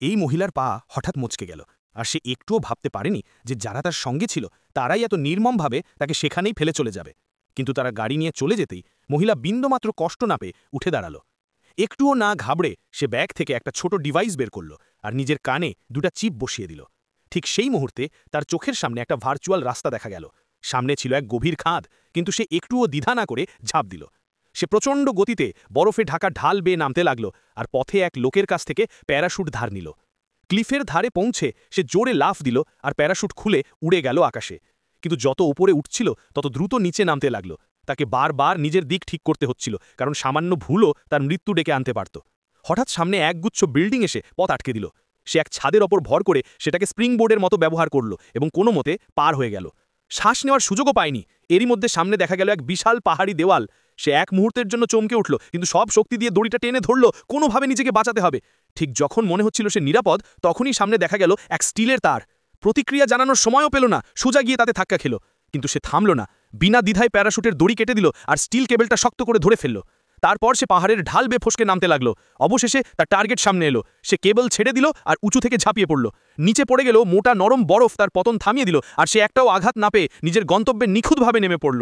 এই মহিলার পা হঠাৎ মচকে গেল, আর সে একটুও ভাবতে পারেনি যে যারা তার সঙ্গে ছিল তারাই এত নির্মমভাবে তাকে সেখানেই ফেলে চলে যাবে। কিন্তু তারা গাড়ি নিয়ে চলে যেতেই মহিলা বিন্দুমাত্র কষ্ট না পেয়ে উঠে দাঁড়াল। একটুও না ঘাবড়ে সে ব্যাগ থেকে একটা ছোট ডিভাইস বের করল আর নিজের কানে দুটা চিপ বসিয়ে দিল। ঠিক সেই মুহূর্তে তার চোখের সামনে একটা ভার্চুয়াল রাস্তা দেখা গেল। সামনে ছিল এক গভীর খাদ, কিন্তু সে একটুও দ্বিধা না করে ঝাঁপ দিল। সে প্রচণ্ড গতিতে বরফে ঢাকা ঢাল বেয়ে নামতে লাগল, আর পথে এক লোকের কাছ থেকে প্যারাশুট ধার নিল। ক্লিফের ধারে পৌঁছে সে জোরে লাফ দিল আর প্যারাশুট খুলে উড়ে গেল আকাশে। কিন্তু যত উপরে উঠছিল তত দ্রুত নিচে নামতে লাগল। তাকে বারবার নিজের দিক ঠিক করতে হচ্ছিল, কারণ সামান্য ভুলও তার মৃত্যু ডেকে আনতে পারত। হঠাৎ সামনে একগুচ্ছ বিল্ডিং এসে পথ আটকে দিল। সে এক ছাদের ওপর ভর করে সেটাকে স্প্রিং বোর্ডের মতো ব্যবহার করল এবং কোনো মতে পার হয়ে গেল। শ্বাস নেওয়ার সুযোগও পায়নি। এরই মধ্যে সামনে দেখা গেল এক বিশাল পাহাড়ি দেওয়াল। সে এক মুহূর্তের জন্য চমকে উঠল, কিন্তু সব শক্তি দিয়ে দড়িটা টেনে ধরল, কোনোভাবে নিজেকে বাঁচাতে হবে। ঠিক যখন মনে হচ্ছিল সে নিরাপদ, তখনই সামনে দেখা গেল এক স্টিলের তার। প্রতিক্রিয়া জানানোর সময়ও পেল না, সোজা গিয়ে তাতে ধাক্কা খেল। কিন্তু সে থামল না, বিনা দ্বিধায় প্যারাশুটের দড়ি কেটে দিল আর স্টিল কেবলটা শক্ত করে ধরে ফেলল। তারপর সে পাহাড়ের ঢাল বেয়ে ফসকে নামতে লাগলো। অবশেষে তার টার্গেট সামনে এলো। সে কেবল ছেড়ে দিল আর উঁচু থেকে ঝাঁপিয়ে পড়ল। নিচে পড়ে গেল মোটা নরম বরফ তার পতন থামিয়ে দিল, আর সে একটাও আঘাত না পেয়ে নিজের গন্তব্যে নিখুঁতভাবে নেমে পড়ল।